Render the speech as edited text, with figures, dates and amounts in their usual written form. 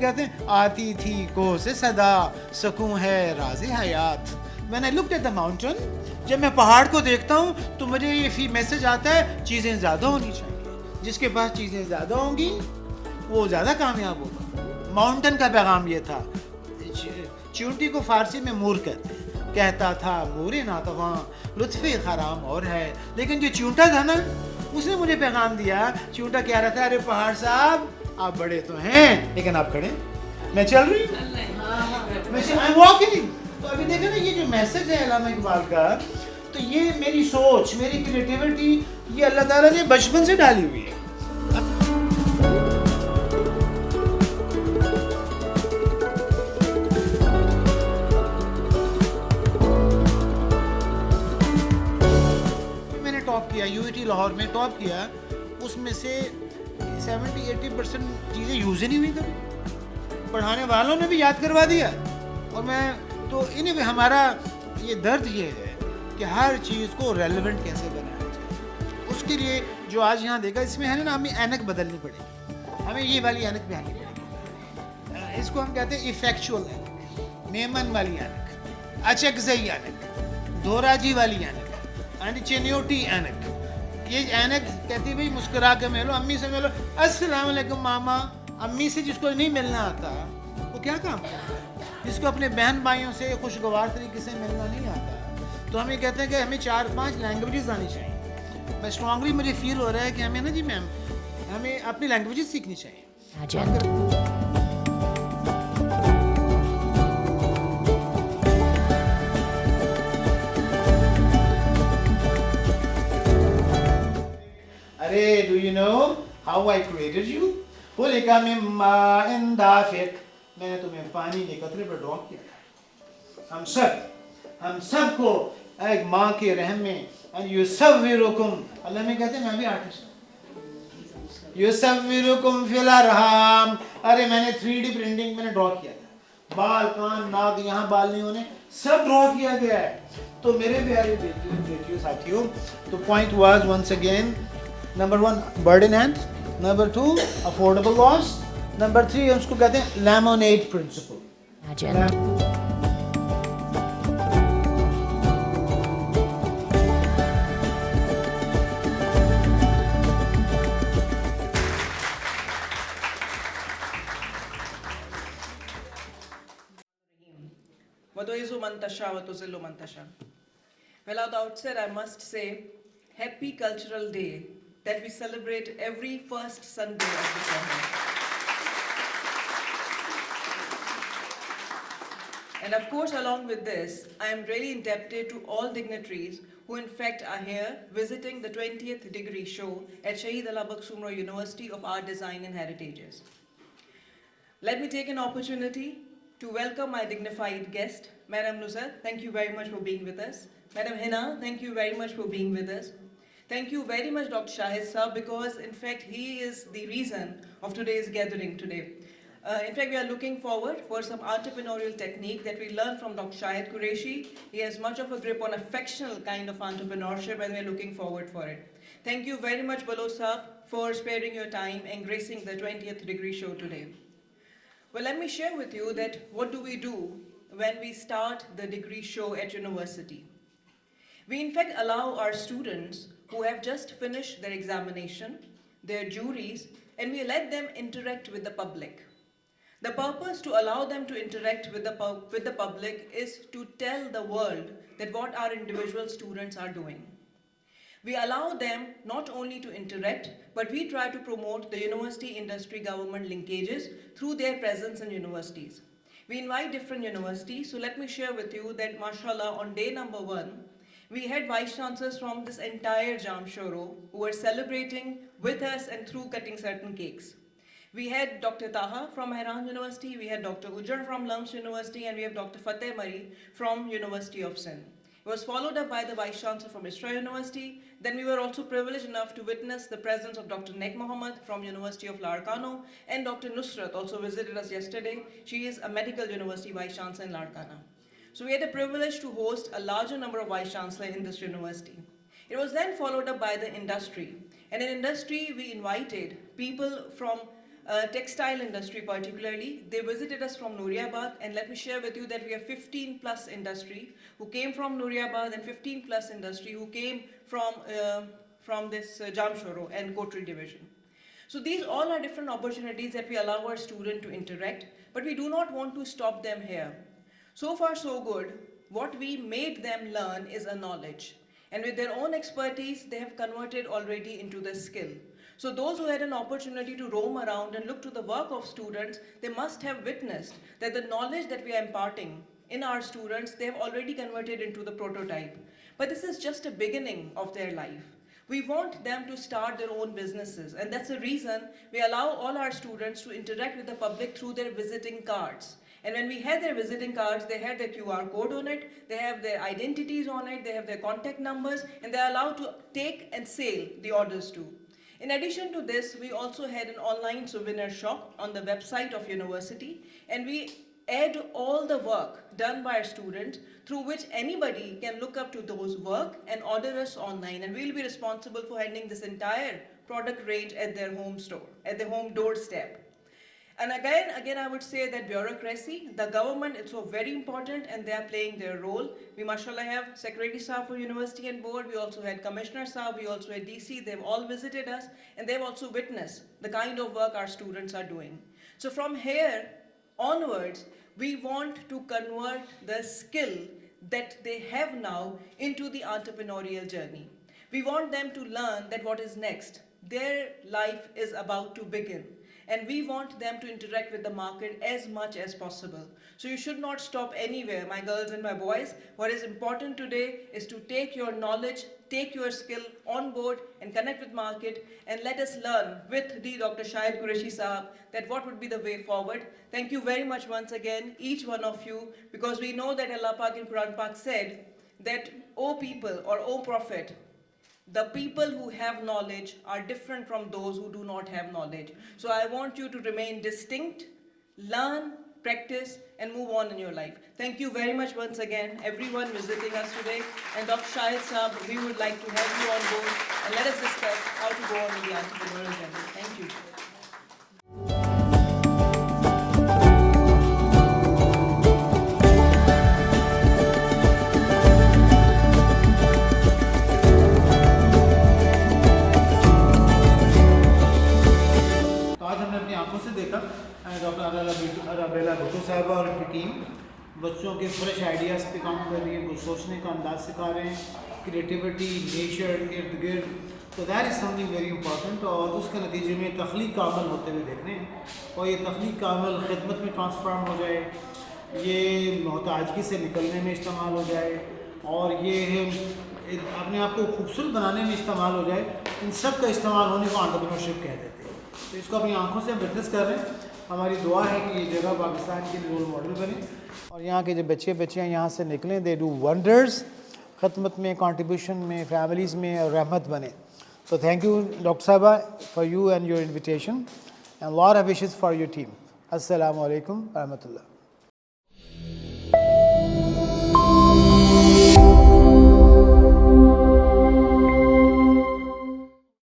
कहते हैं आती थी को से सदा सुकून है राज़े हयात। When I looked at the mountain, जब मैं पहाड़ को देखता हूँ तो मुझे ये मैसेज आता है चीज़ें ज़्यादा होनी चाहिए, जिसके पास चीज़ें ज़्यादा होंगी वो ज़्यादा कामयाब होगा। माउंटेन का पैगाम ये था। चींटी को फारसी में मूर कहते हैं, कहता था मूरे नातवां लुत्फ़े खराम और है, लेकिन जो चूंटा था ना उसने मुझे पैगाम दिया। चूंटा कह रहा था अरे पहाड़ साहब आप बड़े तो हैं लेकिन आप खड़े, मैं चल रही हूँ, मैं आई एम वॉकिंग। तो अभी देखो ना ये जो मैसेज है अल्लामा इकबाल का, तो ये मेरी सोच, मेरी क्रिएटिविटी ये अल्लाह ताला ने बचपन से डाली हुई है। मैंने टॉप किया यूईटी लाहौर में, टॉप किया, उसमें से 70-80% चीज़ें यूज़ ही नहीं हुई कभी, पढ़ाने वालों ने भी याद करवा दिया। और मैं तो इन्हें हमारा ये दर्द ये है कि हर चीज़ को रेलेवेंट कैसे बनाया जाए। उसके लिए जो आज यहाँ देखा इसमें है ना, हमें ऐनक बदलनी पड़ेगी, हमें ये वाली ऐनक भी आनी पड़ेगी। इसको हम कहते हैं इफेक्चुअल ऐनक, मेमन वाली ऐनक, अचकज़ई ऐनक, दोराजी वाली ऐनक, एंड चेन्योटी ऐनक। ये ऐनक कहती है भाई मुस्कुरा के मिलो, अम्मी से मिलो, अस्सलाम वालेकुम मामा। अम्मी से जिसको नहीं मिलना आता वो क्या काम करता है, जिसको अपने बहन भाइयों से खुशगवार तरीके से मिलना नहीं आता। तो हम ये कहते हैं कि हमें 4-5 लैंग्वेजेस आनी चाहिए। मैं स्ट्रांगली मुझे फील हो रहा है कि हमें ना जी मैम हमें अपनी लैंग्वेजेस सीखनी चाहिए। अरे do you know how I created you, खुलिका मिम्मा इन दाफिक, मैंने तुम्हें पानी के कतरे पर ड्रॉ किया। हम सब को एक माँ के रहम में, युसव्विरुकुम, अल्लाह में कहते हैं मैं भी आर्टिस्ट हूँ, युसव्विरुकुम फिल अरहाम। अरे मैंने 3D प्रिंटिंग मैंने ड्रॉ किया था, बाल कान नाक यहाँ बाल नहीं होने सब ड्रॉ किया गया है। तो मेरे प्यारे बेटियों साथियों, तो point was once again number 1 burden and, number 2 affordable cost, number 3 उसको कहते हैं lemonade principal. وَتُعِزُّ مَن تَشَاءُ وَتُذِلُّ مَن تَشَاءُ. Well, at the outset, I must say, Happy Cultural Day that we celebrate every first Sunday of December. And of course, along with this, I am really indebted to all dignitaries who in fact are here visiting the 20th degree show at Shahid Alabak Sumro University of Art, Design and Heritages. Let me take an opportunity to welcome my dignified guest, Madam Nusrat, thank you very much for being with us. Madam Hina, thank you very much for being with us. Thank you very much, Dr. Shahid Saab, because in fact he is the reason of today's gathering today. In fact, we are looking forward for some entrepreneurial technique that we learn from Dr. Shahid Qureshi. He has much of a grip on a fictional kind of entrepreneurship and we are looking forward for it. Thank you very much, Balo Saab, for sparing your time and gracing the 20th degree show today. Well, let me share with you that what do we do when we start the degree show at university. We in fact allow our students who have just finished their examination, their juries, and we let them interact with the public. The purpose to allow them to interact with the public is to tell the world that what our individual students are doing. We allow them not only to interact, but we try to promote the university industry government linkages through their presence in universities. We invite different universities, so let me share with you that mashallah on day number 1, we had vice chancellors from this entire Jamshoro who were celebrating with us and through cutting certain cakes. We had Dr. Taha from Mehran University, we had Dr. Ujjar from Lums University, and we have Dr. Fateh Mari from University of Sindh. It was followed up by the Vice Chancellor from Isra University. Then we were also privileged enough to witness the presence of Dr. Nek Mohammed from University of Larkano, and Dr. Nusrat also visited us yesterday. She is a medical university Vice Chancellor in Larkana. So we had the privilege to host a larger number of Vice Chancellors in this university. It was then followed up by the industry. And in industry, we invited people from textile industry particularly. They visited us from Nooriabad, and let me share with you that we have 15 plus industry who came from Nooriabad and 15 plus industry who came from this Jamshoro and Kotri division. So these all are different opportunities that we allow our student to interact, but we do not want to stop them here. So far so good. What we made them learn is a knowledge. And with their own expertise, they have converted already into the skill. So those who had an opportunity to roam around and look to the work of students, they must have witnessed that the knowledge that we are imparting in our students, they have already converted into the prototype. But this is just a beginning of their life. We want them to start their own businesses, and that's the reason we allow all our students to interact with the public through their visiting cards. And when we had their visiting cards, they had their QR code on it, they have their identities on it, they have their contact numbers, and they're allowed to take and sell the orders too. In addition to this, we also had an online souvenir shop on the website of university, and we add all the work done by our students through which anybody can look up to those work and order us online, and we'll be responsible for handling this entire product range at their home store, at their home doorstep. And again, I would say that bureaucracy, the government, it's so very important, and they are playing their role. We, mashallah, have Secretary Sahab for University and Board. We also had Commissioner Sahab. We also had DC. They've all visited us, and they've also witnessed the kind of work our students are doing. So from here onwards, we want to convert the skill that they have now into the entrepreneurial journey. We want them to learn that what is next. Their life is about to begin. And we want them to interact with the market as much as possible. So you should not stop anywhere, my girls and my boys. What is important today is to take your knowledge, take your skill on board and connect with market, and let us learn with the Dr. Shahid Qureshi Sahab that what would be the way forward. Thank you very much once again, each one of you, because we know that Allah Pak in Quran Pak said that, O people or O Prophet, the people who have knowledge are different from those who do not have knowledge. So I want you to remain distinct, learn, practice, and move on in your life. Thank you very much once again, everyone visiting us today. And Dr. Shahid Saab, we would like to have you on board and let us discuss how to go on with the entrepreneurial journey. Thank you. Doctor अरेला भुट्टो साहबा और उनकी team बच्चों के fresh ideas पे काम कर रही है, कुछ सोचने का अंदाज सिखा रहे हैं, क्रिएटिविटी, नेचर, इर्द गिर्द, तो that is something very important. और उसके नतीजे में तख्लीक का अमल होते हुए देख रहे हैं, और ये तख्लीक का अमल खिदमत में ट्रांसफॉर्म हो जाए, ये मोहताजगी से निकलने में इस्तेमाल हो जाए, और ये अपने आप को खूबसूरत बनाने में इस्तेमाल हो जाए, इन सब का इस्तेमाल होने को एंटरप्रेन्योरशिप कह देते हैं। तो इसको अपनी आंखों से हम विटनेस कर रहे हैं। हमारी दुआ है कि ये जगह पाकिस्तान के लिए रोल मॉडल बने, और यहाँ के जो बच्चे बच्चियाँ यहाँ से निकलें, दे डू वंडर्स, खिदमत में, कंट्रीब्यूशन में, फैमिलीज़ में, और रहमत बने। तो थैंक यू डॉक्टर साहबा for you and your invitation, and lot of wishes for your team. अस्सलामु अलैकुम व रहमतुल्लाह।